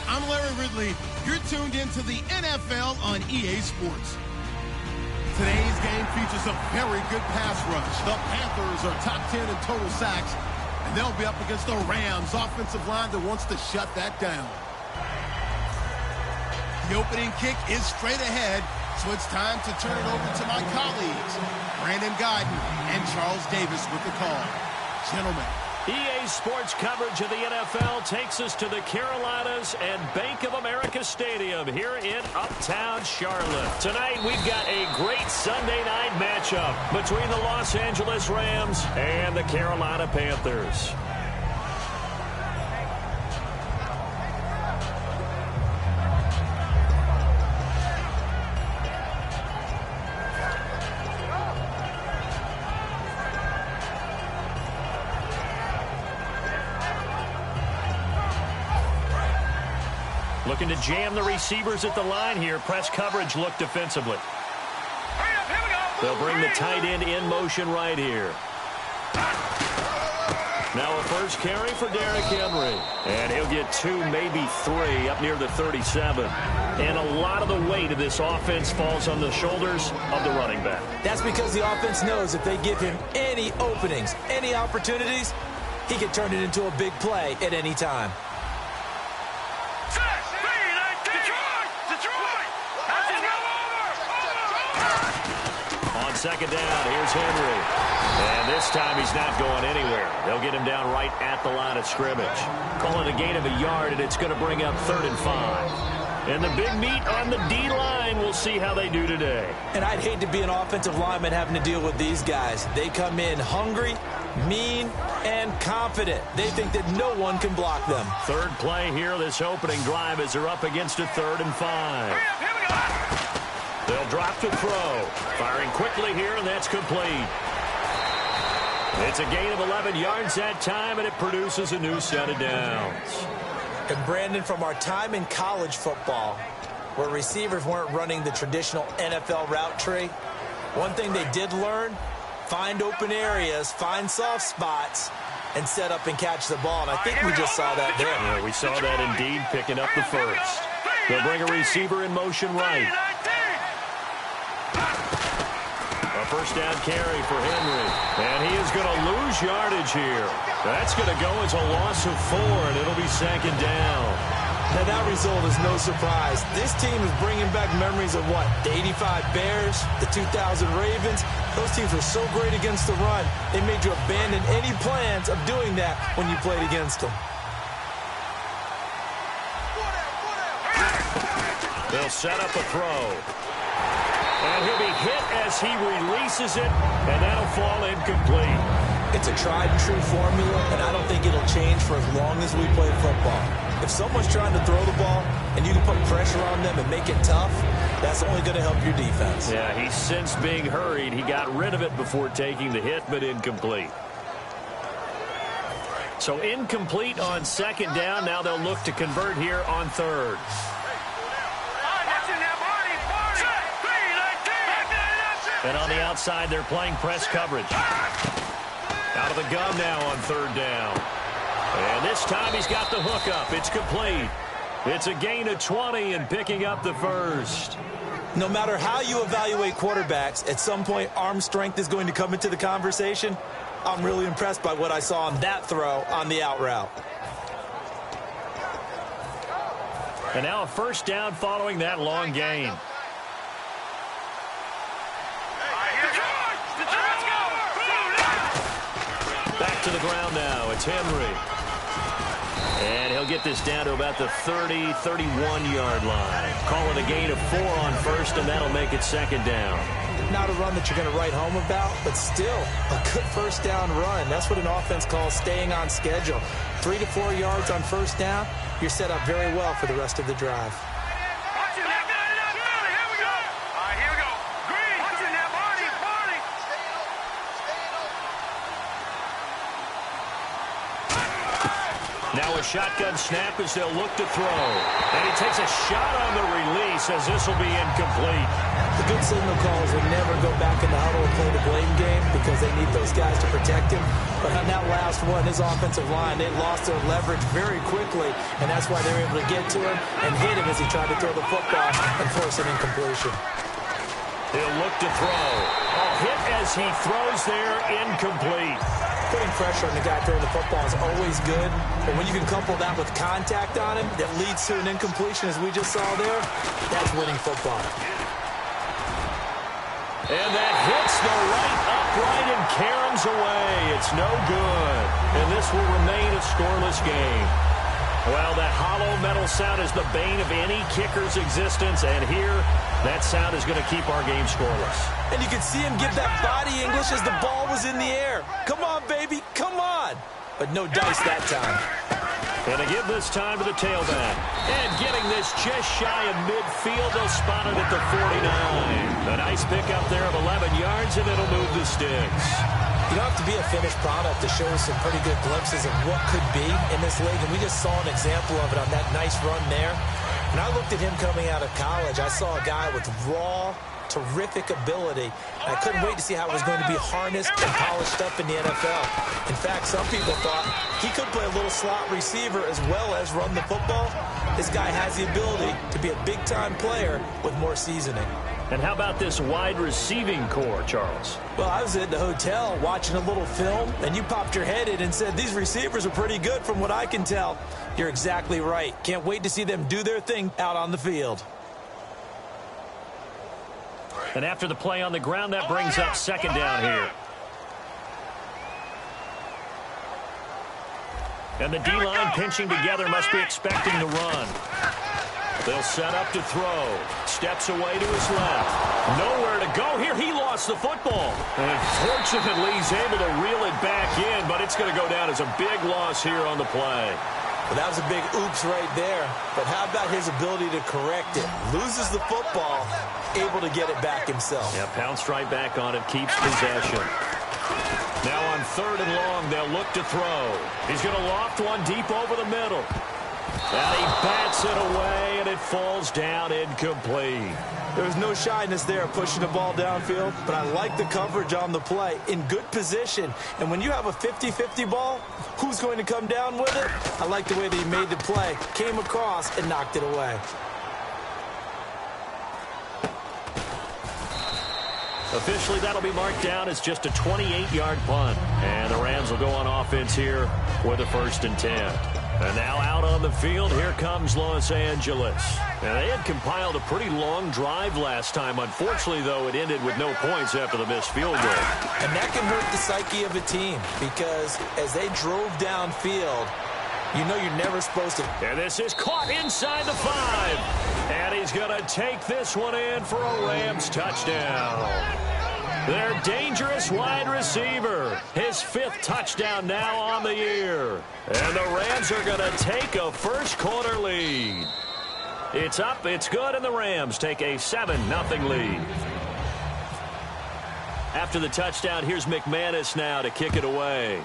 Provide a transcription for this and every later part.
I'm Larry Ridley. You're tuned into the NFL on EA Sports. Today's game features a very good pass rush. The Panthers are top 10 in total sacks, and they'll be up against the Rams offensive line that wants to shut that down. The opening kick is straight ahead, so it's time to turn it over to my colleagues, Brandon Guyton and Charles Davis with the call. Gentlemen. EA Sports coverage of the NFL takes us to the Carolinas and Bank of America Stadium here in Uptown Charlotte. Tonight, we've got a great Sunday night matchup between the Los Angeles Rams and the Carolina Panthers. Looking to jam the receivers at the line here. Press coverage look defensively. They'll bring the tight end in motion right here. Now a first carry for Derrick Henry. And he'll get 2, maybe 3 up near the 37. And a lot of the weight of this offense falls on the shoulders of the running back. That's because the offense knows if they give him any openings, any opportunities, he can turn it into a big play at any time. Second down, here's Henry. And this time he's not going anywhere. They'll get him down right at the line of scrimmage. Call it a gain of a yard, and it's going to bring up 3rd and 5. And the big meat on the D-line, we'll see how they do today. And I'd hate to be an offensive lineman having to deal with these guys. They come in hungry, mean, and confident. They think that no one can block them. Third play here, this opening drive, as they're up against a 3rd and 5. They'll drop to throw. Firing quickly here, and that's complete. It's a gain of 11 yards that time, and it produces a new set of downs. And Brandon, from our time in college football, where receivers weren't running the traditional NFL route tree, one thing they did learn, find open areas, find soft spots, and set up and catch the ball. And I think we just saw that there. Yeah, we saw that indeed, picking up the first. They'll bring a receiver in motion right. A first down carry for Henry. And he is going to lose yardage here. That's going to go as a loss of 4, and it'll be 2nd down. Now, that result is no surprise. This team is bringing back memories of what? The 85 Bears, the 2000 Ravens. Those teams were so great against the run, they made you abandon any plans of doing that when you played against them. They'll set up a throw. And he'll be hit as he releases it, and that'll fall incomplete. It's a tried-and-true formula, and I don't think it'll change for as long as we play football. If someone's trying to throw the ball and you can put pressure on them and make it tough, that's only going to help your defense. Yeah, he's since being hurried. He got rid of it before taking the hit, but incomplete. So incomplete on 2nd down. Now they'll look to convert here on 3rd. And on the outside, they're playing press coverage. Out of the gun now on 3rd down. And this time he's got the hook up. It's complete. It's a gain of 20 and picking up the first. No matter how you evaluate quarterbacks, at some point arm strength is going to come into the conversation. I'm really impressed by what I saw on that throw on the out route. And now a first down following that long gain. Back to the ground now. It's Henry. And he'll get this down to about the 30, 31-yard line. Call it a gain of 4 on first, and that'll make it second down. Not a run that you're going to write home about, but still a good first down run. That's what an offense calls staying on schedule. 3 to 4 yards on first down, you're set up very well for the rest of the drive. Now a shotgun snap as they'll look to throw. And he takes a shot on the release as this will be incomplete. The good signal calls will never go back in the huddle and play the blame game because they need those guys to protect him. But on that last one, his offensive line, they lost their leverage very quickly, and that's why they were able to get to him and hit him as he tried to throw the football and force an incompletion. He'll look to throw. A hit as he throws there, incomplete. Putting pressure on the guy throwing the football is always good, but when you can couple that with contact on him that leads to an incompletion, as we just saw there, that's winning football. And that hits the right upright and caroms away. It's no good. And this will remain a scoreless game. Well, that hollow metal sound is the bane of any kicker's existence, and here, that sound is going to keep our game scoreless. And you can see him give that body English as the ball was in the air. Come on, baby, come on. But no dice that time. And to give this time to the tailback. And getting this just shy of midfield, they'll spot it at the 49. A nice pickup there of 11 yards, and it'll move the sticks. You don't have to be a finished product to show us some pretty good glimpses of what could be in this league, and we just saw an example of it on that nice run there. When I looked at him coming out of college, I saw a guy with raw, terrific ability. I couldn't wait to see how it was going to be harnessed and polished up in the NFL. In fact, some people thought he could play a little slot receiver as well as run the football. This guy has the ability to be a big-time player with more seasoning. And how about this wide receiving core, Charles? Well, I was at the hotel watching a little film, and you popped your head in and said, these receivers are pretty good from what I can tell. You're exactly right. Can't wait to see them do their thing out on the field. And after the play on the ground, that brings up second down here. And the D-line pinching together must be expecting the run. They'll set up to throw. Steps away to his left. Nowhere to go here. He lost the football. And fortunately, he's able to reel it back in, but it's going to go down as a big loss here on the play. Well, that was a big oops right there. But how about his ability to correct it? Loses the football, able to get it back himself. Yeah, pounced right back on it, keeps possession. Now on third and long, they'll look to throw. He's going to loft one deep over the middle. And he bats it away, and it falls down incomplete. There's no shyness there pushing the ball downfield, but I like the coverage on the play. In good position. And when you have a 50-50 ball, who's going to come down with it? I like the way that he made the play, came across, and knocked it away. Officially, that'll be marked down as just a 28-yard punt. And the Rams will go on offense here with a 1st and 10. And now out on the field, here comes Los Angeles. And they had compiled a pretty long drive last time. Unfortunately, though, it ended with no points after the missed field goal. And that can hurt the psyche of a team because as they drove downfield, you know you're never supposed to. And this is caught inside the 5. And he's going to take this one in for a Rams touchdown. Their dangerous wide receiver. His 5th touchdown now on the year. And the Rams are going to take a first-quarter lead. It's up, it's good, and the Rams take a 7-0 lead. After the touchdown, here's McManus now to kick it away.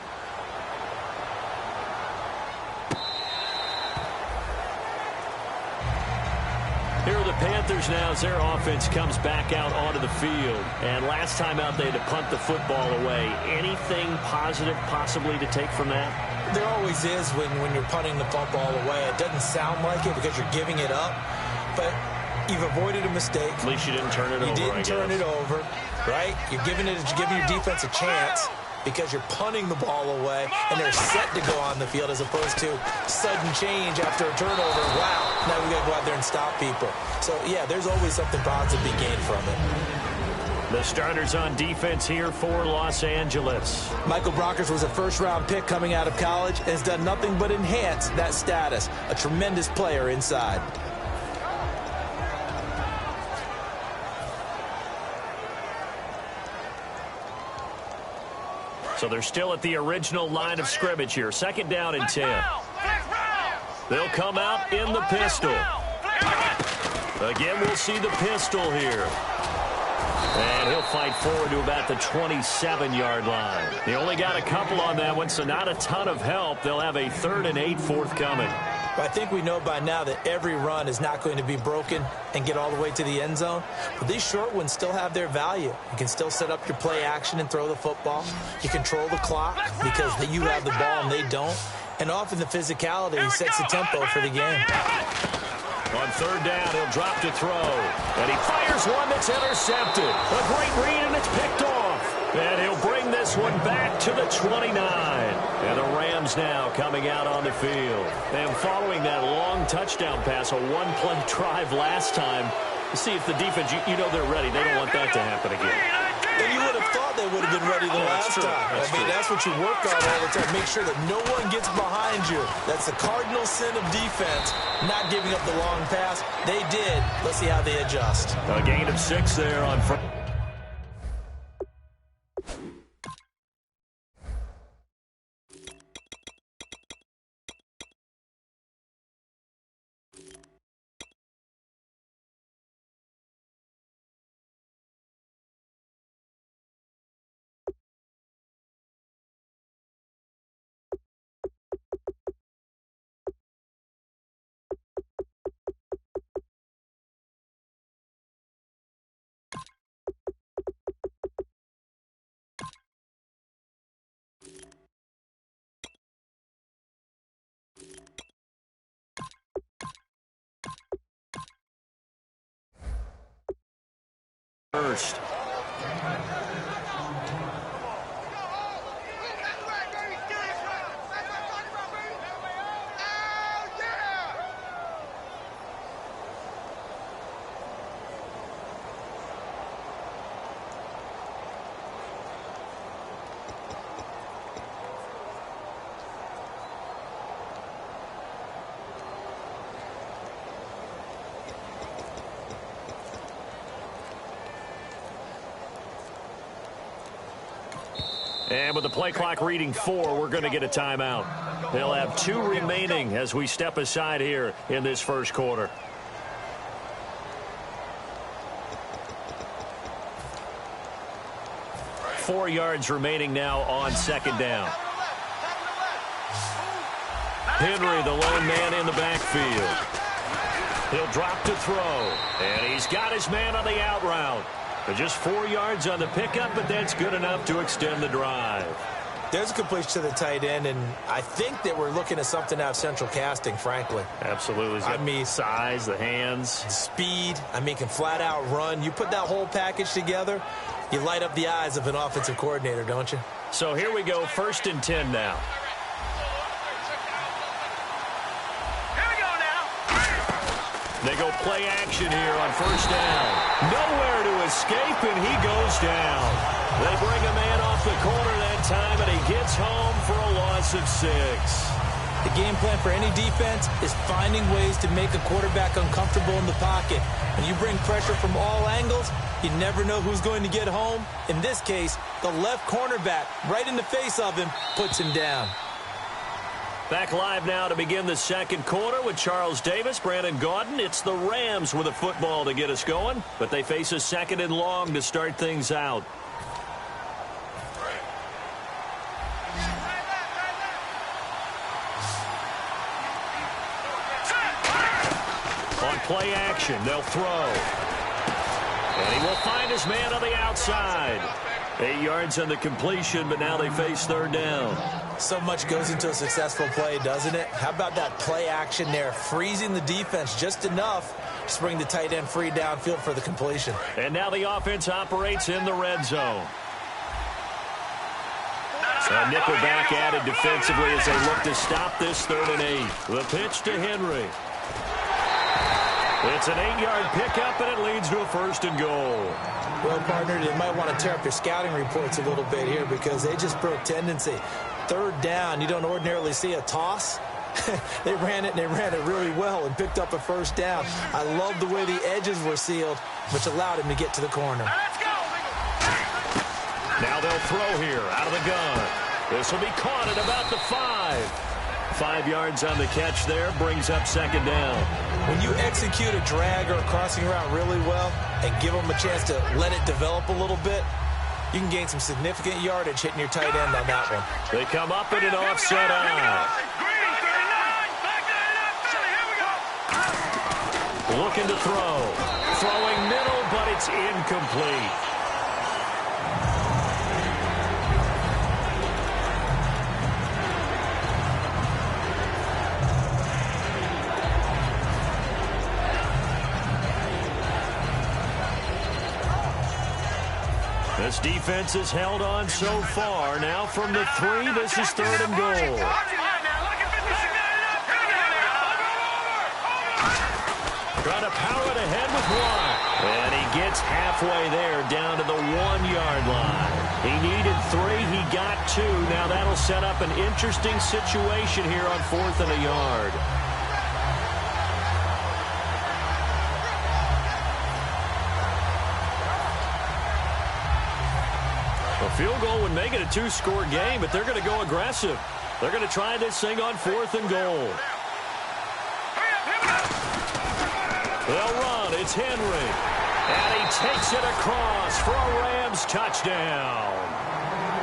Here are the Panthers now as their offense comes back out onto the field. And last time out, they had to punt the football away. Anything positive possibly to take from that? There always is when you're punting the football away. It doesn't sound like it because you're giving it up, but you've avoided a mistake. At least you didn't turn it over, You didn't turn it over, right? You're giving your defense a chance because you're punting the ball away, and they're set to go on the field as opposed to sudden change after a turnover. Wow, now we got to go out there and stop people. So, yeah, there's always something positive to be gained from it. The starters on defense here for Los Angeles. Michael Brockers was a first-round pick coming out of college and has done nothing but enhance that status. A tremendous player inside. So they're still at the original line of scrimmage here. Second down and 10. They'll come out in the pistol. Again, we'll see the pistol here. And he'll fight forward to about the 27-yard line. They only got a couple on that one, so not a ton of help. They'll have a 3rd and 8 forthcoming. I think we know by now that every run is not going to be broken and get all the way to the end zone. But these short ones still have their value. You can still set up your play action and throw the football. You control the clock because you have the ball and they don't. And often the physicality sets the tempo for the game. On 3rd down, he'll drop to throw. And he fires one that's intercepted. A great read, and it's picked off. And he'll bring this one back to the 29. And the Rams now coming out on the field. And following that long touchdown pass, a one-play drive last time, see if the defense, you know they're ready. They don't want that to happen again. And you would have thought they would have been ready the last time. That's what you work on all the time. Make sure that no one gets behind you. That's the cardinal sin of defense, not giving up the long pass. They did. Let's see how they adjust. A gain of 6 there on first. First. And with the play clock reading 4, we're going to get a timeout. They'll have 2 remaining as we step aside here in this first quarter. Four yards remaining now on 2nd down. Henry, the lone man in the backfield. He'll drop to throw. And he's got his man on the out route. But just 4 yards on the pickup, but that's good enough to extend the drive. There's a completion to the tight end, and I think that we're looking at something out of central casting, frankly. Absolutely. I mean, size, the hands. Speed. I mean, can flat out run. You put that whole package together, you light up the eyes of an offensive coordinator, don't you? So here we go, 1st and 10 now. They go play action here on 1st down. Nowhere to escape, and he goes down. They bring a man off the corner that time, and he gets home for a loss of 6. The game plan for any defense is finding ways to make a quarterback uncomfortable in the pocket. When you bring pressure from all angles, you never know who's going to get home. In this case, the left cornerback, right in the face of him, puts him down. Back live now to begin the 2nd quarter with Charles Davis, Brandon Gaudin. It's the Rams with a football to get us going, but they face a 2nd and long to start things out. On play action, they'll throw. And he will find his man on the outside. 8 yards on the completion, but now they face 3rd down. So much goes into a successful play, doesn't it? How about that play action there, freezing the defense just enough to bring the tight end free downfield for the completion. And now the offense operates in the red zone. So nickelback added defensively as they look to stop this 3rd and 8. The pitch to Henry. It's an 8-yard pickup, and it leads to a 1st and goal. Well, partner, they might want to tear up your scouting reports a little bit here because they just broke tendency. 3rd down, you don't ordinarily see a toss. They ran it really well and picked up a 1st down. I love the way the edges were sealed, which allowed him to get to the corner. Now they'll throw here out of the gun. This will be caught at about the 5. 5 yards on the catch there, brings up 2nd down. When you execute a drag or a crossing route really well and give them a chance to let it develop a little bit, you can gain some significant yardage hitting your tight end on that one. They come up in an offset eye. Looking to throw. Throwing middle, but it's incomplete. This defense has held on so far. Now from the 3, this is 3rd and goal. Trying to power it ahead with 1. And he gets halfway there down to the 1-yard line. He needed 3. He got 2. Now that'll set up an interesting situation here on 4th and a yard. A field goal would make it a 2-score game, but they're going to go aggressive. They're going to try this thing on 4th and goal. They'll run. It's Henry. And he takes it across for a Rams touchdown.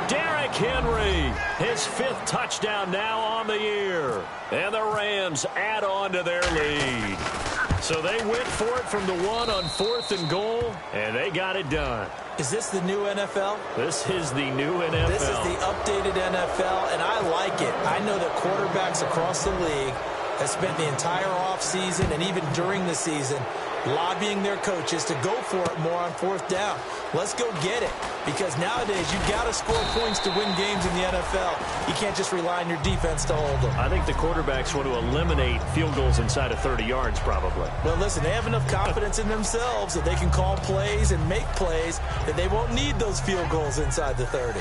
Derrick Henry, his 5th touchdown now on the year. And the Rams add on to their lead. So they went for it from the 1 on 4th and goal, and they got it done. Is this the new NFL? This is the new NFL. This is the updated NFL, and I like it. I know that quarterbacks across the league have spent the entire offseason and even during the season lobbying their coaches to go for it more on 4th down. Let's go get it, because nowadays you've got to score points to win games in the NFL. You can't just rely on your defense to hold them. I think the quarterbacks want to eliminate field goals inside of 30 yards probably. Well, listen, they have enough confidence in themselves that they can call plays and make plays that they won't need those field goals inside the 30.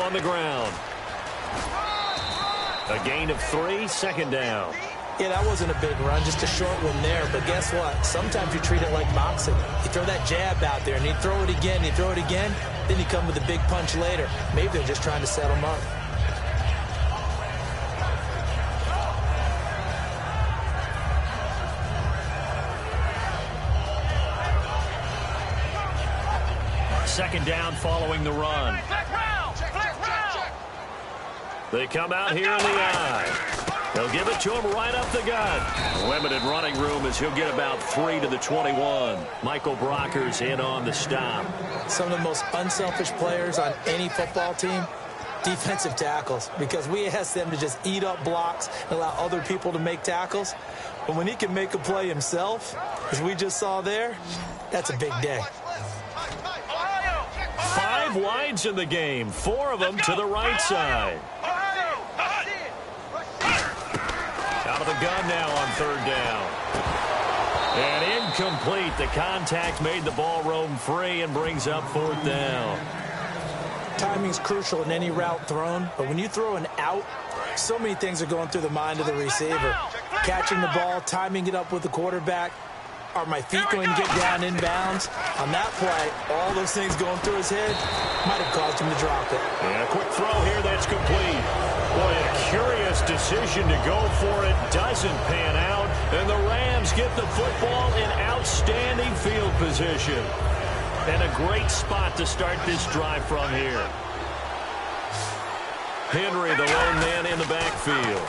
On the ground. A gain of 3, 2nd down. Yeah, that wasn't a big run, just a short one there. But guess what? Sometimes you treat it like boxing. You throw that jab out there, and you throw it again, you throw it again, then you come with a big punch later. Maybe they're just trying to set them up. Second down following the run. They come out here in the eye. They'll give it to him right up the gut. Limited running room as he'll get about 3 to the 21. Michael Brocker's in on the stop. Some of the most unselfish players on any football team, defensive tackles, because we ask them to just eat up blocks and allow other people to make tackles. But when he can make a play himself, as we just saw there, that's a big day. 5 wides in the game, 4 of them to the right side. Out of the gun now on 3rd down. And incomplete. The contact made the ball roam free and brings up 4th down. Timing's crucial in any route thrown, but when you throw an out, so many things are going through the mind of the receiver. Catching the ball, timing it up with the quarterback. Are my feet going to get down inbounds? On that play, all those things going through his head might have caused him to drop it. And a quick throw here, that's complete. Boy, a curious decision to go for it. Doesn't pan out. And the Rams get the football in outstanding field position. And a great spot to start this drive from here. Henry, the lone man in the backfield.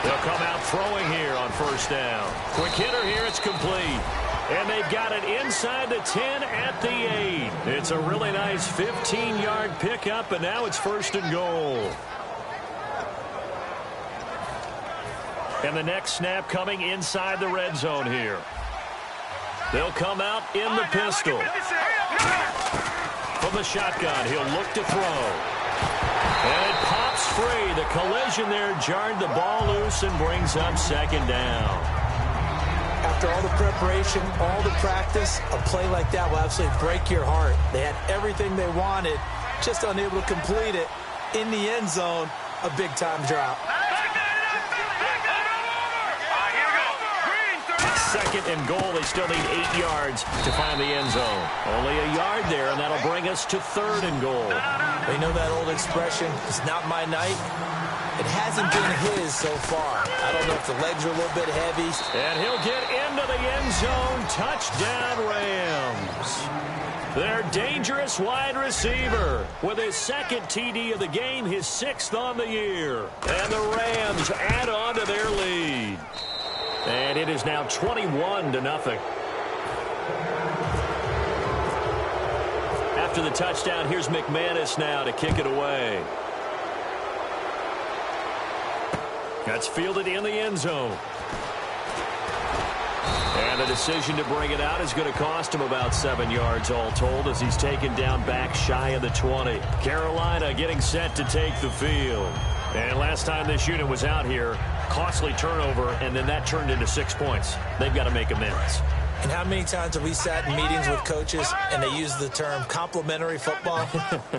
They'll come out throwing here on 1st down. Quick hitter here, it's complete. And they've got it inside the 10 at the 8. It's a really nice 15-yard pickup, and now it's 1st and goal. And the next snap coming inside the red zone here. They'll come out in the pistol. From the shotgun, he'll look to throw. And it pops free. The collision there jarred the ball loose and brings up 2nd down. After all the preparation, all the practice, a play like that will absolutely break your heart. They had everything they wanted, just unable to complete it. In the end zone, a big-time drop. 2nd and goal. They still need 8 yards to find the end zone. Only a yard there, and that'll bring us to 3rd and goal. They know that old expression, it's not my night. It hasn't been his so far. I don't know if the legs are a little bit heavy. And he'll get into the end zone. Touchdown, Rams. Their dangerous wide receiver with his 2nd TD of the game, his 6th on the year. And the Rams add on to their lead. And it is now 21-0. After the touchdown, here's McManus now to kick it away. That's fielded in the end zone. And the decision to bring it out is going to cost him about 7 yards all told as he's taken down back shy of the 20. Carolina getting set to take the field. And last time this unit was out here, costly turnover, and then that turned into 6 points. They've got to make amends. And how many times have we sat in meetings with coaches and they use the term complementary football?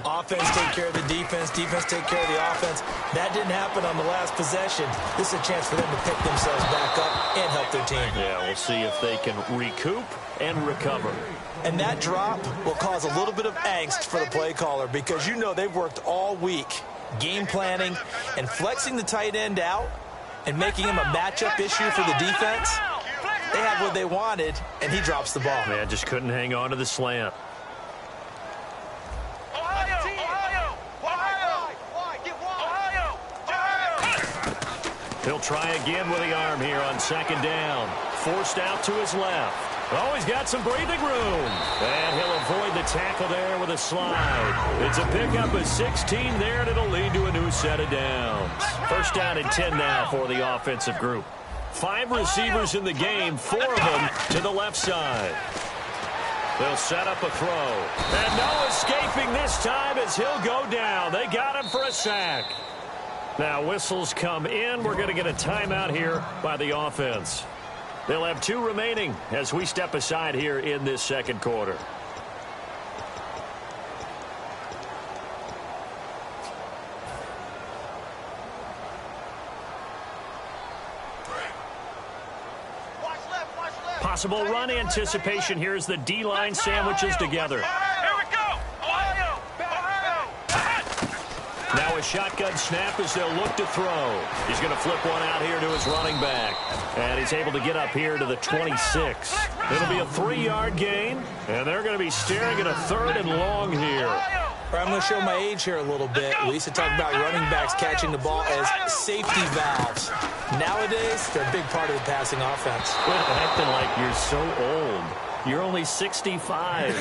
Offense take care of the defense, defense take care of the offense. That didn't happen on the last possession. This is a chance for them to pick themselves back up and help their team. Yeah, we'll see if they can recoup and recover. And that drop will cause a little bit of angst for the play caller because you know they've worked all week game planning and flexing the tight end out and making him a matchup issue for the defense. They had what they wanted, and he drops the ball. Man, just couldn't hang on to the slant. He'll try again with the arm here on 2nd down. Forced out to his left. Oh, he's got some breathing room. And he'll avoid the tackle there with a slide. It's a pickup of 16 there, and it'll lead to a new set of downs. 1st down and 10 now for the offensive group. 5 receivers in the game, 4 of them to the left side. They'll set up a throw. And no escaping this time as he'll go down. They got him for a sack. Now whistles come in. We're going to get a timeout here by the offense. They'll have 2 remaining as we step aside here in this 2nd quarter. Possible run anticipation here as the D-line sandwiches together. Here we go! Ohio! Now a shotgun snap as they'll look to throw. He's going to flip one out here to his running back. And he's able to get up here to the 26. It'll be a 3-yard gain. And they're going to be staring at a 3rd and long here. I'm going to show my age here a little bit. We used to talk about running backs catching the ball as safety valves. Nowadays, they're a big part of the passing offense. Quit acting like you're so old. You're only 65.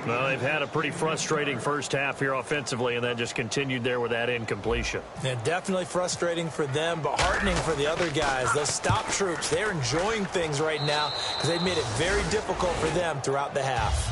Well, they've had a pretty frustrating first half here offensively, and then just continued there with that incompletion. Yeah, definitely frustrating for them, but heartening for the other guys. Those stop troops, they're enjoying things right now because they've made it very difficult for them throughout the half.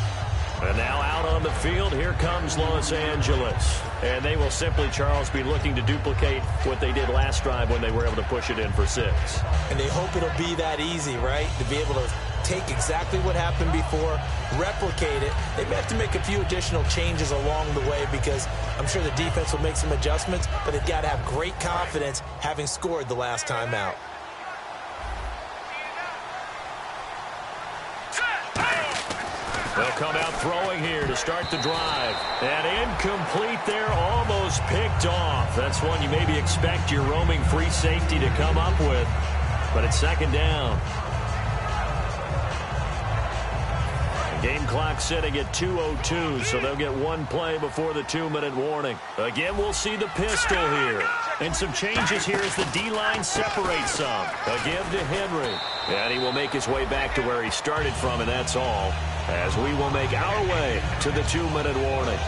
And now out on the field, here comes Los Angeles. And they will simply, Charles, be looking to duplicate what they did last drive when they were able to push it in for 6. And they hope it'll be that easy, right? To be able to take exactly what happened before, replicate it. They may have to make a few additional changes along the way because I'm sure the defense will make some adjustments, but they've got to have great confidence having scored the last time out. They'll come out throwing here to start the drive. And incomplete there, almost picked off. That's one you maybe expect your roaming free safety to come up with. But it's 2nd down. Game clock sitting at 2:02, so they'll get one play before the 2-minute warning. Again, we'll see the pistol here. And some changes here as the D-line separates some. A give to Henry. And he will make his way back to where he started from, and that's all, as we will make our way to the 2-minute warning.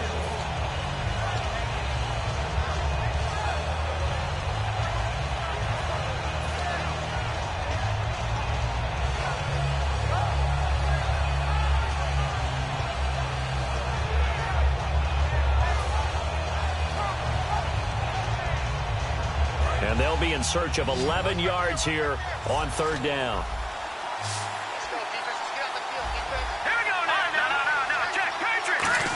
And they'll be in search of 11 yards here on 3rd down. Here we go now. No. Check, Patriot.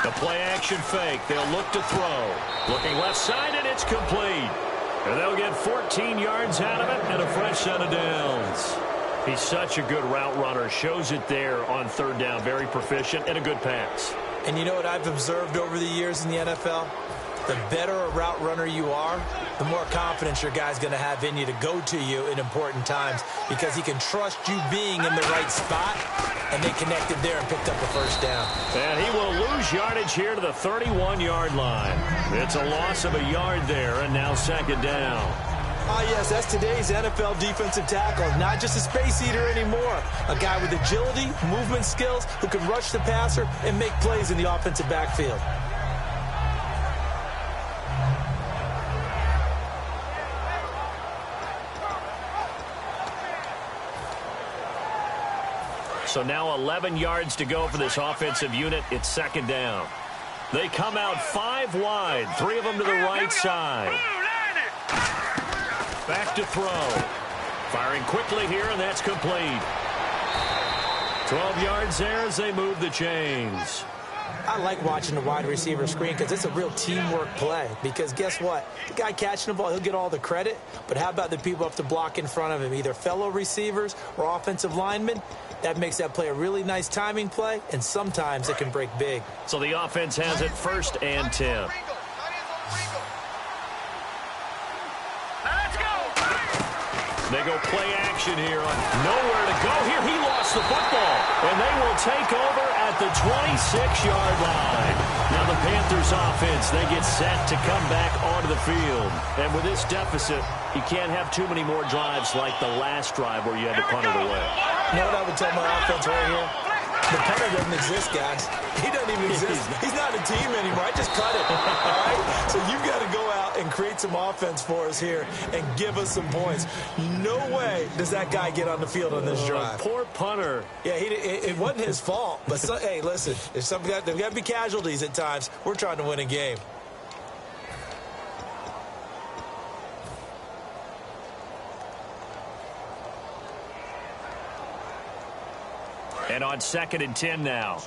The play-action fake. They'll look to throw. Looking left side, and it's complete. And they'll get 14 yards out of it and a fresh set of downs. He's such a good route runner. Shows it there on 3rd down. Very proficient and a good pass. And you know what I've observed over the years in the NFL? The better a route runner you are, the more confidence your guy's going to have in you to go to you in important times because he can trust you being in the right spot, and they connected there and picked up a first down. And he will lose yardage here to the 31-yard line. It's a loss of a yard there, and now 2nd down. Ah, yes, that's today's NFL defensive tackle. Not just a space eater anymore. A guy with agility, movement skills, who can rush the passer and make plays in the offensive backfield. So now 11 yards to go for this offensive unit. It's 2nd down. They come out 5 wide, 3 of them to the right side. Back to throw. Firing quickly here, and that's complete. 12 yards there as they move the chains. I like watching the wide receiver screen because it's a real teamwork play. Because guess what? The guy catching the ball, he'll get all the credit. But how about the people up to block in front of him, either fellow receivers or offensive linemen? That makes that play a really nice timing play, and sometimes it can break big. So the offense has it 1st and 10. They go play action here. Nowhere to go here. He lost the football. And they will take over at the 26-yard line. Now the Panthers offense, they get set to come back onto the field. And with this deficit, you can't have too many more drives like the last drive where you had to punt it away. You know what I would tell my offense right here? The punter doesn't exist, guys. He doesn't even exist. He's not a team anymore. I just cut it. All right? So you've got to go out and create some offense for us here and give us some points. No way does that guy get on the field on this drive. Poor punter. Yeah, it wasn't his fault. But, hey, listen, there's got to be casualties at times. We're trying to win a game. And on 2nd and 10 now.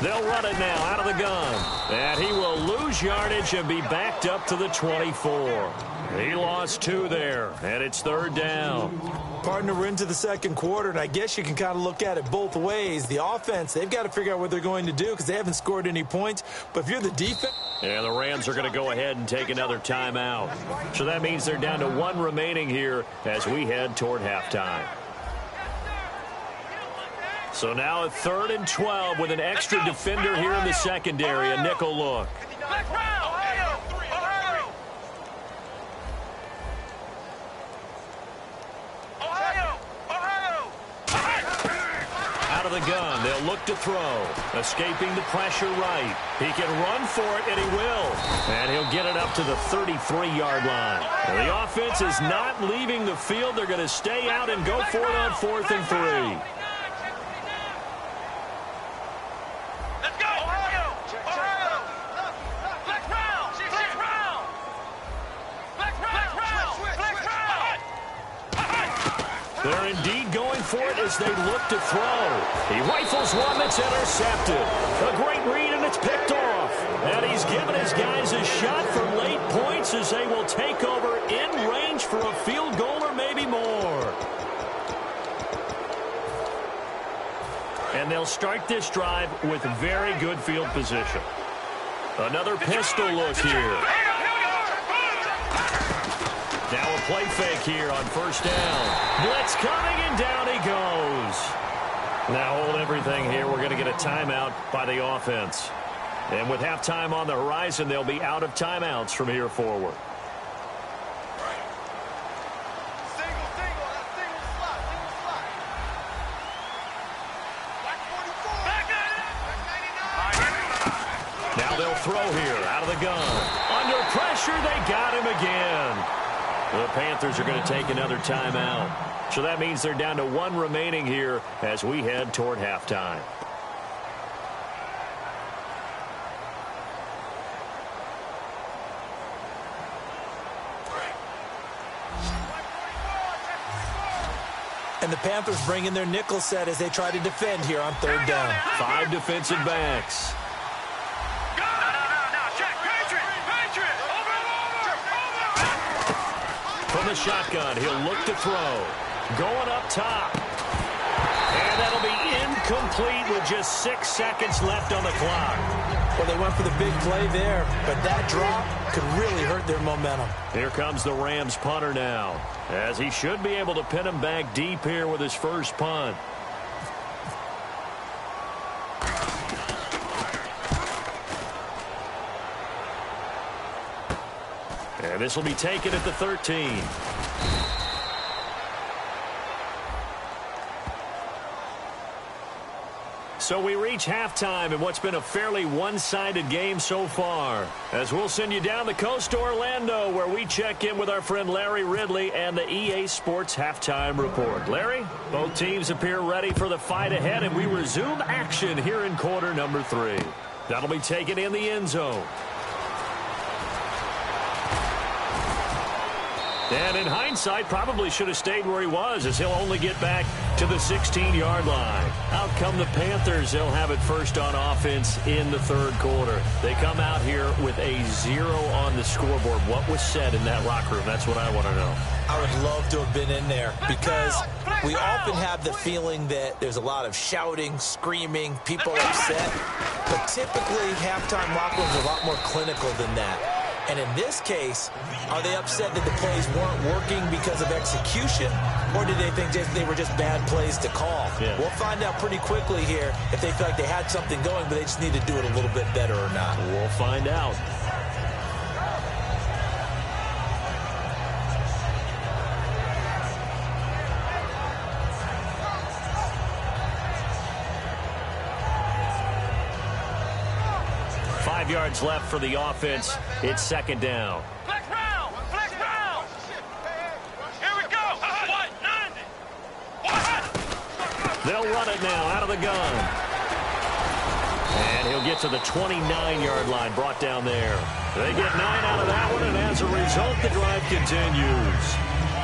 They'll run it now out of the gun. And he will lose yardage and be backed up to the 24. He lost 2 there, and it's 3rd down. Partner, we're into the 2nd quarter, and I guess you can kind of look at it both ways. The offense, they've got to figure out what they're going to do because they haven't scored any points. But if you're the defense... Yeah, the Rams are going to go ahead and take another timeout. So that means they're down to 1 remaining here as we head toward halftime. So now a 3rd and 12 with an extra defender here in the secondary, a nickel look. Out of the gun, they'll look to throw. Escaping the pressure right. He can run for it, and he will. And he'll get it up to the 33-yard line. And the offense is not leaving the field. They're going to stay out and go for it on 4th and 3. They're indeed going for it as they look to throw. He rifles one that's intercepted. A great read, and it's picked off. And he's given his guys a shot for late points as they will take over in range for a field goal or maybe more. And they'll start this drive with very good field position. Another pistol look here. Now a play fake here on first down. Blitz coming, and down he goes. Now hold everything here. We're going to get a timeout by the offense. And with halftime on the horizon, they'll be out of timeouts from here forward. Now they'll throw here out of the gun. Under pressure, they got him again. The Panthers are going to take another timeout. So that means they're down to one remaining here as we head toward halftime. And the Panthers bring in their nickel set as they try to defend here on third down. 5 defensive backs. From the shotgun, he'll look to throw. Going up top. And that'll be incomplete with just 6 seconds left on the clock. Well, they went for the big play there, but that drop could really hurt their momentum. Here comes the Rams punter now, as he should be able to pin him back deep here with his first punt. And this will be taken at the 13. So we reach halftime in what's been a fairly one-sided game so far. As we'll send you down the coast to Orlando, where we check in with our friend Larry Ridley and the EA Sports Halftime Report. Larry, both teams appear ready for the fight ahead, and we resume action here in quarter number 3. That'll be taken in the end zone. And in hindsight, probably should have stayed where he was, as he'll only get back to the 16-yard line. Out come the Panthers. They'll have it first on offense in the third quarter. They come out here with a 0 on the scoreboard. What was said in that locker room? That's what I want to know. I would love to have been in there, because we often have the feeling that there's a lot of shouting, screaming, people upset. But typically, halftime locker rooms are a lot more clinical than that. And in this case, are they upset that the plays weren't working because of execution, or did they think they were just bad plays to call? Yeah. We'll find out pretty quickly here if they feel like they had something going, but they just need to do it a little bit better or not. We'll find out. Yards left for the offense. It's second down. Flex round! Flex round! Here we go! What? 90! They'll run it now out of the gun. And he'll get to the 29-yard line, brought down there. They get 9 out of that one, and as a result, the drive continues.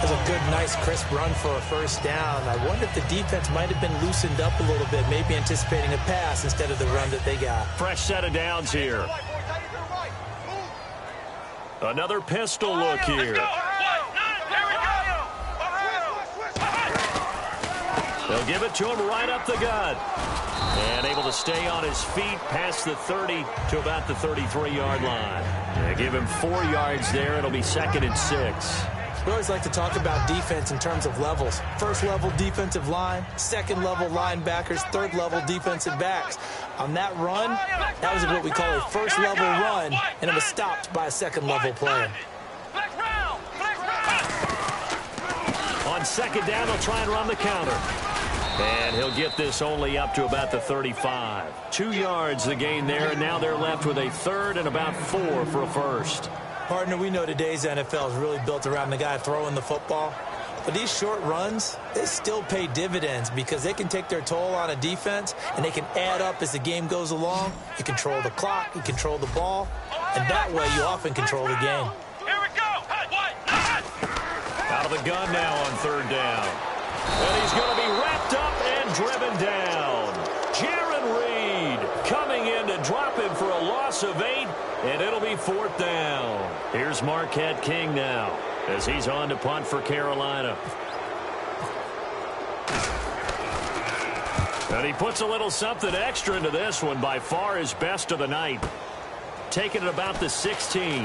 That's a good, nice, crisp run for a first down. I wonder if the defense might have been loosened up a little bit, maybe anticipating a pass instead of the run that they got. Fresh set of downs here. Another pistol look here. They'll give it to him right up the gut. And able to stay on his feet past the 30 to about the 33-yard line. They give him 4 yards there. It'll be second and 6. We always like to talk about defense in terms of levels. First-level defensive line, second-level linebackers, third-level defensive backs. On that run, that was what we call a first-level run, and it was stopped by a second-level player. On second down, they'll try and run the counter. And he'll get this only up to about the 35. 2 yards the gain there, and now they're left with a third and about 4 for a first. Partner, we know today's NFL is really built around the guy throwing the football. But these short runs, they still pay dividends because they can take their toll on a defense, and they can add up as the game goes along. You control the clock, you control the ball, and that way you often control the game. Here we go! Out of the gun now on third down. And he's going to be wrapped up and driven down. Jaron Reed coming in to drop him for a loss of 8. And it'll be fourth down. Here's Marquette King now as he's on to punt for Carolina. And he puts a little something extra into this one, by far his best of the night. Taking it about the 16.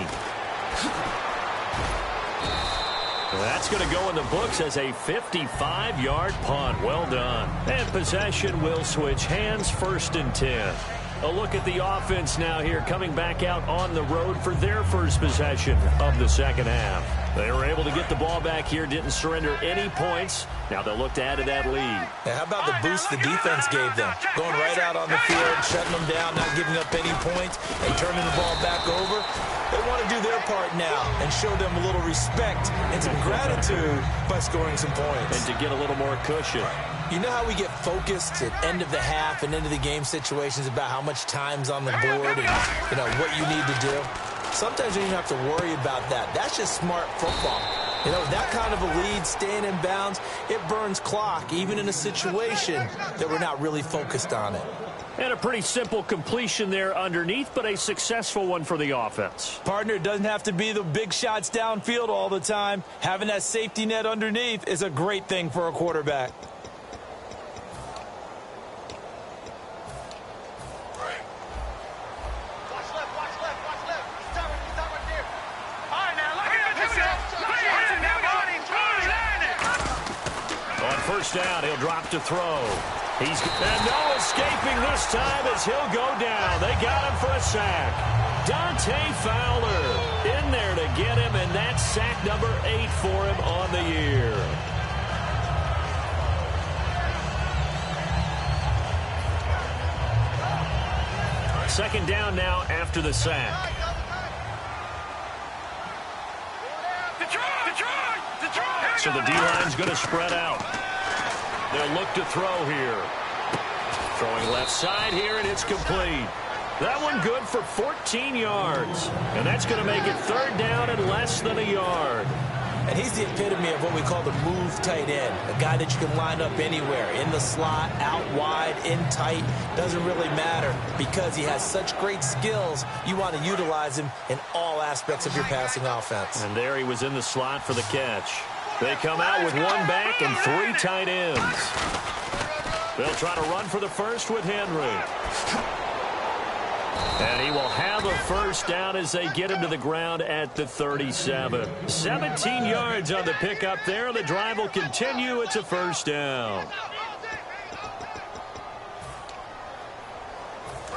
That's going to go in the books as a 55-yard punt. Well done. And possession will switch hands, 1st and 10. A look at the offense now here, coming back out on the road for their first possession of the second half. They were able to get the ball back here, didn't surrender any points. Now they'll look to add to that lead. Now, how about the boost the defense gave them? Going right out on the field, shutting them down, not giving up any points, and turning the ball back over. They want to do their part now and show them a little respect and some gratitude by scoring some points. And to get a little more cushion. You know how we get focused at end of the half and into the game situations about how much time's on the board and, what you need to do? Sometimes you don't have to worry about that. That's just smart football. That kind of a lead, staying in bounds, it burns clock, even in a situation that we're not really focused on it. And a pretty simple completion there underneath, but a successful one for the offense. Partner, it doesn't have to be the big shots downfield all the time. Having that safety net underneath is a great thing for a quarterback. First down, he'll drop to throw. And no escaping this time as he'll go down. They got him for a sack. Dante Fowler in there to get him, and that's sack number 8 for him on the year. Second down now after the sack. So the D-line's going to spread out. They'll look to throw here. Throwing left side here, and it's complete. That one good for 14 yards. And that's going to make it 3rd down and less than a yard. And he's the epitome of what we call the move tight end. A guy that you can line up anywhere. In the slot, out wide, in tight. Doesn't really matter because he has such great skills. You want to utilize him in all aspects of your passing offense. And there he was in the slot for the catch. They come out with 1 back and 3 tight ends. They'll try to run for the first with Henry. And he will have a first down as they get him to the ground at the 37. 17 yards on the pickup there. The drive will continue. It's a first down.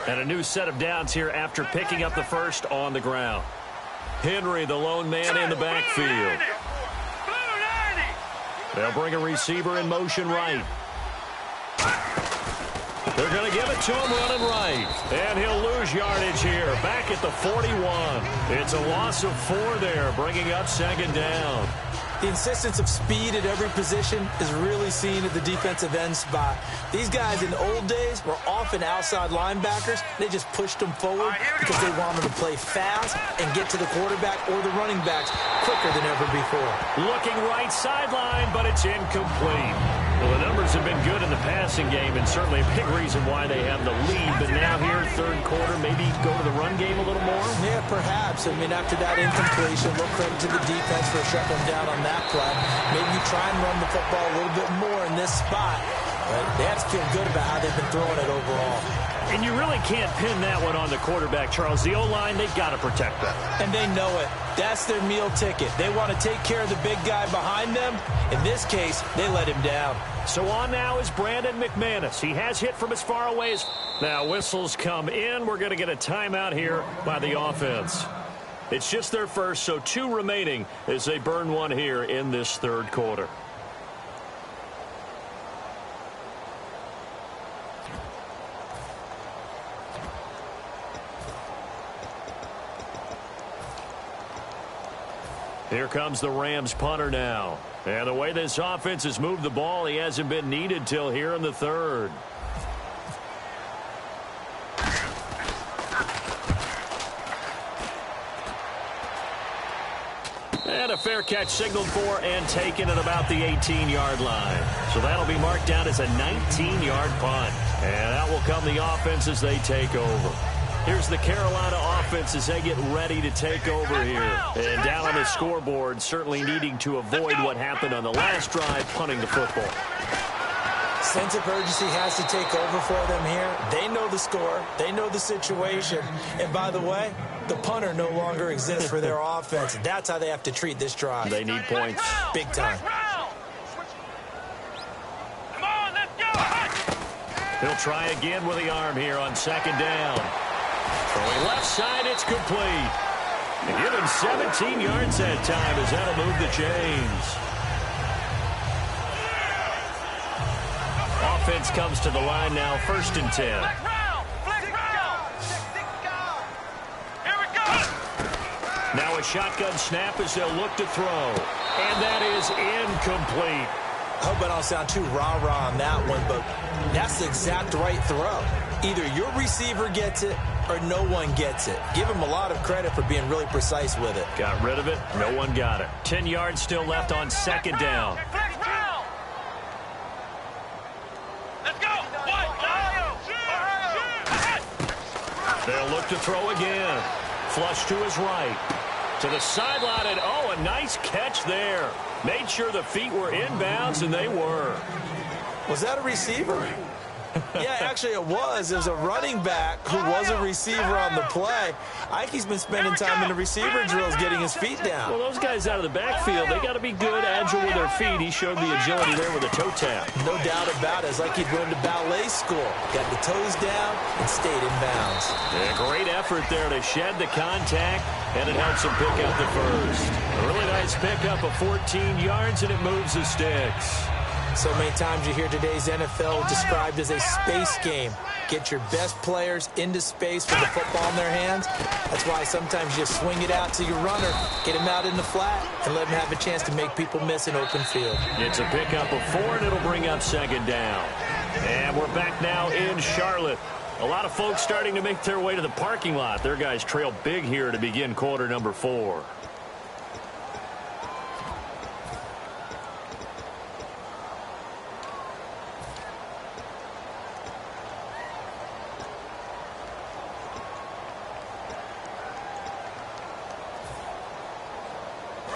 And a new set of downs here after picking up the first on the ground. Henry, the lone man in the backfield. They'll bring a receiver in motion right. They're going to give it to him running right. And he'll lose yardage here. Back at the 41. It's a loss of 4 there, bringing up 2nd down. The insistence of speed at every position is really seen at the defensive end spot. These guys in the old days were often outside linebackers. They just pushed them forward because they wanted to play fast and get to the quarterback or the running backs quicker than ever before. Looking right sideline, but it's incomplete. Well, the numbers have been good in the passing game, and certainly a big reason why they have the lead. But now here, 3rd quarter, maybe go to the run game a little more? Yeah, perhaps. I mean, after that incompletion, a little credit to the defense for shutting them down on that play. Maybe you try and run the football a little bit more in this spot. But they have to feel good about how they've been throwing it overall. And you really can't pin that one on the quarterback, Charles. The O-line, they've got to protect that. And they know it. That's their meal ticket. They want to take care of the big guy behind them. In this case, they let him down. So on now is Brandon McManus. He has hit from as far away as... Now whistles come in. We're going to get a timeout here by the offense. It's just their first, so 2 remaining as they burn 1 here in this 3rd quarter. Here comes the Rams punter now. And the way this offense has moved the ball, he hasn't been needed till here in the 3rd. And a fair catch signaled for and taken at about the 18-yard line. So that'll be marked down as a 19-yard punt. And out will come the offense as they take over. Here's the Carolina offense as they get ready to take over here. And down on the scoreboard, certainly needing to avoid what happened on the last drive, punting the football. Sense of urgency has to take over for them here. They know the score. They know the situation. And by the way, the punter no longer exists for their offense. That's how they have to treat this drive. They need points. Big time. Come on, let's go. He'll try again with the arm here on second down. Throwing left side, it's complete. And give him 17 yards that time as that'll move the chains. Offense comes to the line now, 1st and 10. Here we go. Now a shotgun snap as they'll look to throw. And that is incomplete. I hope I don't sound too rah-rah on that one, but that's the exact right throw. Either your receiver gets it or no one gets it. Give him a lot of credit for being really precise with it. Got rid of it. No one got it. 10 yards still left on second down. They'll look to throw again. Flush to his right. To the sideline, and oh, a nice catch there. Made sure the feet were inbounds, and they were. Was that a receiver? Yeah, actually it was. It was a running back who was a receiver on the play. I think he's been spending time in the receiver drills getting his feet down. Well, those guys out of the backfield, they got to be good, agile with their feet. He showed the agility there with a toe tap. No doubt about it. It's like he'd gone to ballet school. Got the toes down and stayed in bounds. Yeah, great effort there to shed the contact, and it helps him pick up the first. A really nice pickup of 14 yards, and it moves the sticks. So many times you hear today's NFL described as a space game. Get your best players into space with the football in their hands. That's why sometimes you just swing it out to your runner, get him out in the flat, and let him have a chance to make people miss an open field. It's a pickup of 4, and it'll bring up second down. And we're back now in Charlotte. A lot of folks starting to make their way to the parking lot. Their guys trail big here to begin quarter number 4.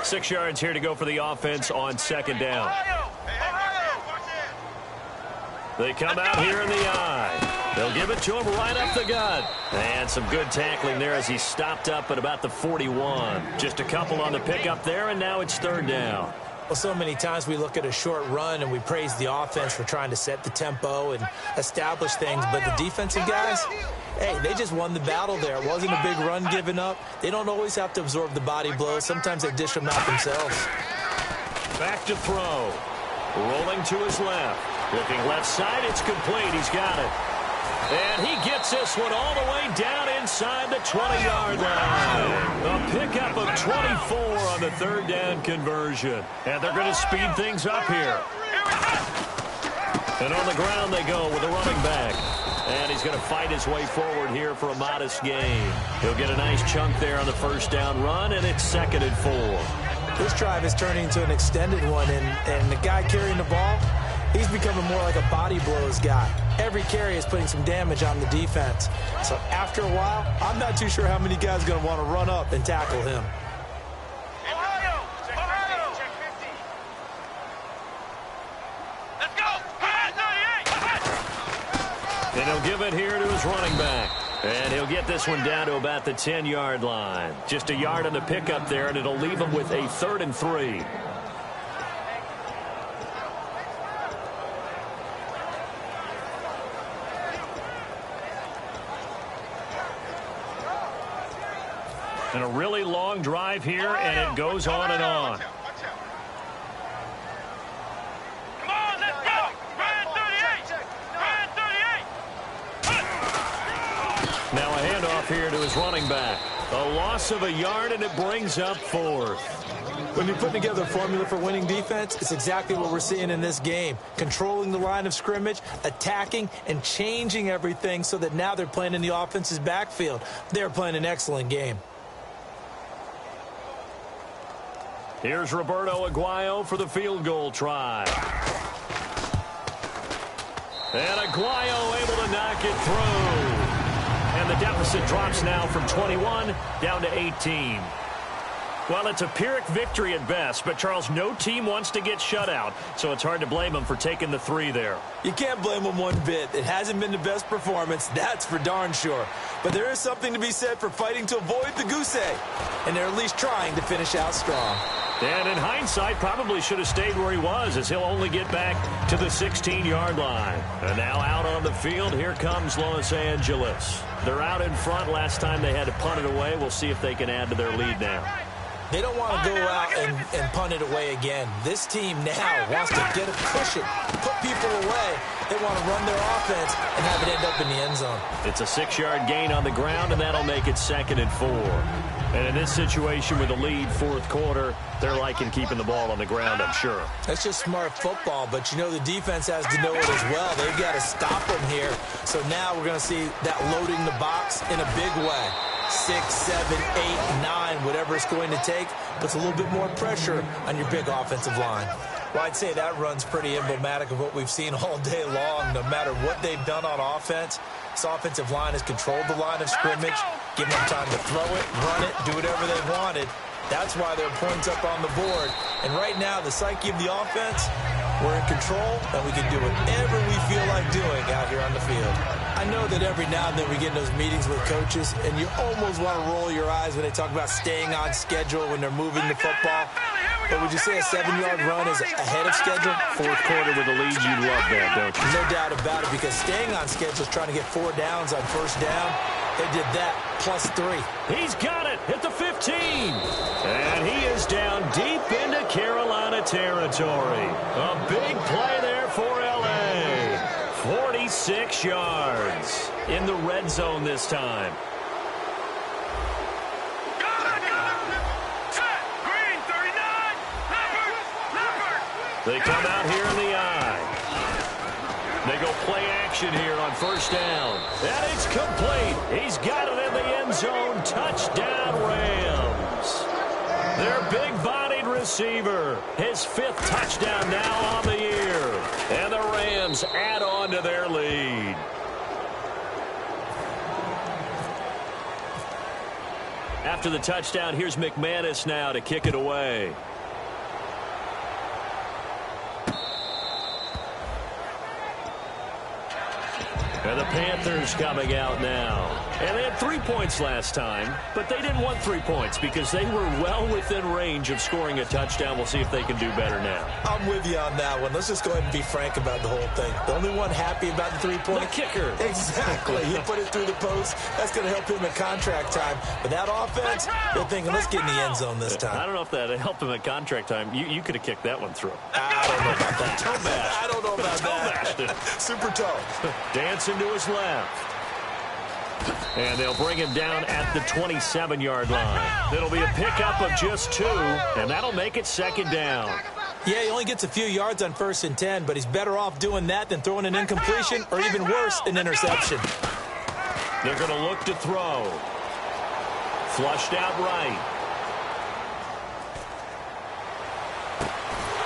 Six yards here to go for the offense on second down. They come out here in the eye. They'll give it to him right up the gut. And some good tackling there as he stopped up at about the 41. Just a couple on the pickup there, and now it's third down. Well, so many times we look at a short run and we praise the offense for trying to set the tempo and establish things, but the defensive guys, hey, they just won the battle there. It wasn't a big run given up. They don't always have to absorb the body blows. Sometimes they dish them out themselves. Back to throw. Rolling to his left. Looking left side, it's complete. He's got it. And he gets this one all the way down inside the 20-yard line. A pickup of 24 on the third down conversion. And they're going to speed things up here. And on the ground they go with the running back. And he's going to fight his way forward here for a modest gain. He'll get a nice chunk there on the first down run, and it's 2nd and 4. This drive is turning into an extended one, and the guy carrying the ball, he's becoming more like a body blows guy. Every carry is putting some damage on the defense. So after a while, I'm not too sure how many guys are going to want to run up and tackle him. Let's go. And he'll give it here to his running back. And he'll get this one down to about the 10-yard line. Just a yard on the pickup there, and it'll leave him with a 3rd and 3. And a really long drive here, and it goes on and on. Come on, let's go. Ryan 38. Ryan 38. Now a handoff here to his running back. A loss of a yard, and it brings up 4th. When you put together a formula for winning defense, it's exactly what we're seeing in this game. Controlling the line of scrimmage, attacking, and changing everything so that now they're playing in the offense's backfield. They're playing an excellent game. Here's Roberto Aguayo for the field goal try. And Aguayo able to knock it through. And the deficit drops now from 21 down to 18. Well, it's a Pyrrhic victory at best, but, Charles, no team wants to get shut out, so it's hard to blame them for taking the 3 there. You can't blame them one bit. It hasn't been the best performance, that's for darn sure. But there is something to be said for fighting to avoid the goose egg, and they're at least trying to finish out strong. And in hindsight, probably should have stayed where he was, as he'll only get back to the 16-yard line. And now out on the field, here comes Los Angeles. They're out in front. Last time they had to punt it away. We'll see if they can add to their lead now. They don't want to go out and punt it away again. This team now wants to get a cushion, put people away. They want to run their offense and have it end up in the end zone. It's a 6-yard gain on the ground, and that'll make it 2nd and 4. And in this situation with the lead, 4th quarter, they're liking keeping the ball on the ground, I'm sure. That's just smart football, but you know the defense has to know it as well. They've got to stop them here. So now we're going to see that loading the box in a big way. 6, 7, 8, 9, whatever it's going to take, puts a little bit more pressure on your big offensive line. Well, I'd say that run's pretty emblematic of what we've seen all day long. No matter what they've done on offense, this offensive line has controlled the line of scrimmage, given them time to throw it, run it, do whatever they wanted. That's why there are points up on the board. And right now, the psyche of the offense, we're in control, and we can do whatever we feel like doing out here on the field. I know that every now and then we get in those meetings with coaches, and you almost want to roll your eyes when they talk about staying on schedule when they're moving the football. But would you say a 7-yard run is ahead of schedule? 4th quarter with the lead, you love that, don't you? No doubt about it, because staying on schedule is trying to get 4 downs on 1st down. They did that plus 3. He's got it at the 15. And he is down deep into Carolina territory. A big play there for L.A. 46 yards in the red zone this time. They come out here in the eye. They go play action here on 1st down. And it's complete. He's got it in the end zone. Touchdown, Rams. Their big-bodied receiver. His 5th touchdown now on the year. And the Rams add on to their lead. After the touchdown, here's McManus now to kick it away. And the Panthers coming out now. And they had 3 points last time, but they didn't want 3 points because they were well within range of scoring a touchdown. We'll see if they can do better now. I'm with you on that one. Let's just go ahead and be frank about the whole thing. The only one happy about the 3-point? The kicker. Exactly. He put it through the post. That's going to help him in contract time. But that offense, they're thinking, let's get in the end zone this time. I don't know if that helped him at contract time. You could have kicked that one through. I don't know about that. Toe-bashed. I don't know about that. Super toe. Dancing to his left. And they'll bring him down at the 27-yard line. It'll be a pickup of just 2, and that'll make it 2nd down. Yeah, he only gets a few yards on 1st and 10, but he's better off doing that than throwing an incompletion or even worse, an interception. They're going to look to throw. Flushed out right.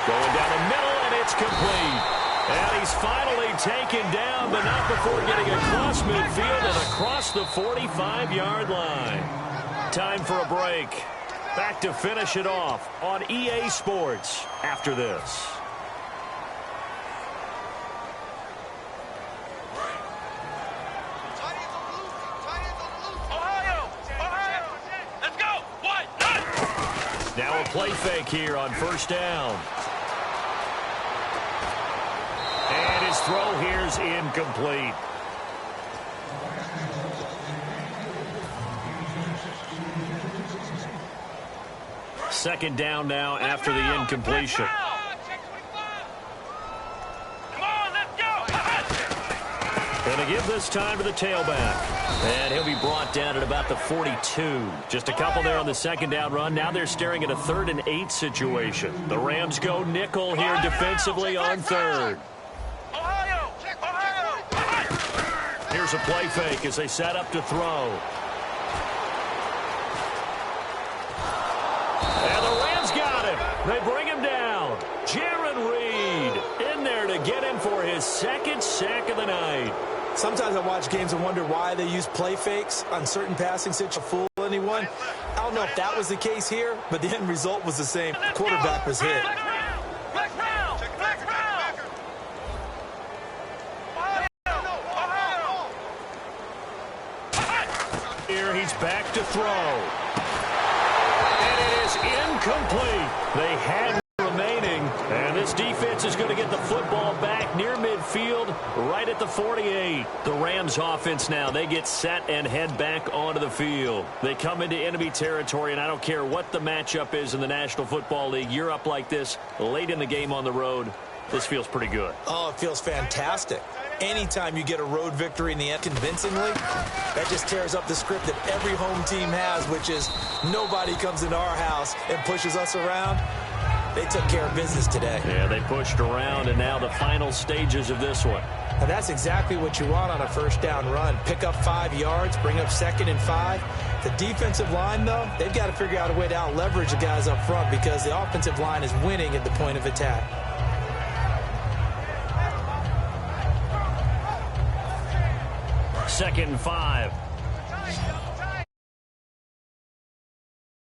Going down the middle, and it's complete. And he's finally taken down, but not before getting across midfield and across the 45-yard line. Time for a break. Back to finish it off on EA Sports after this. Now a play fake here on 1st down. And his throw here is incomplete. Second down now after the incompletion. Going to give this time to the tailback. And he'll be brought down at about the 42. Just a couple there on the 2nd down run. Now they're staring at a 3rd and 8 situation. The Rams go nickel here defensively on 3rd. Here's a play fake as they set up to throw. And the Rams got him. They bring him down. Jaron Reed in there to get him for his 2nd sack of the night. Sometimes I watch games and wonder why they use play fakes on certain passing situations to fool anyone. don't know if that was the case here, but the end result was the same. Quarterback was hit. Here he's back to throw. And it is incomplete. They had remaining. And this defense is going to get the football back near midfield, right at the 48. The Rams offense now, they get set and head back onto the field. They come into enemy territory, and I don't care what the matchup is in the National Football League. You're up like this late in the game on the road. This feels pretty good. Oh, it feels fantastic. Anytime you get a road victory in the end convincingly, that just tears up the script that every home team has, which is nobody comes into our house and pushes us around. They took care of business today. Yeah, they pushed around, and now the final stages of this one. And that's exactly what you want on a first down run. Pick up 5 yards, bring up 2nd and 5. The defensive line, though, they've got to figure out a way to out-leverage the guys up front because the offensive line is winning at the point of attack. 2nd and 5.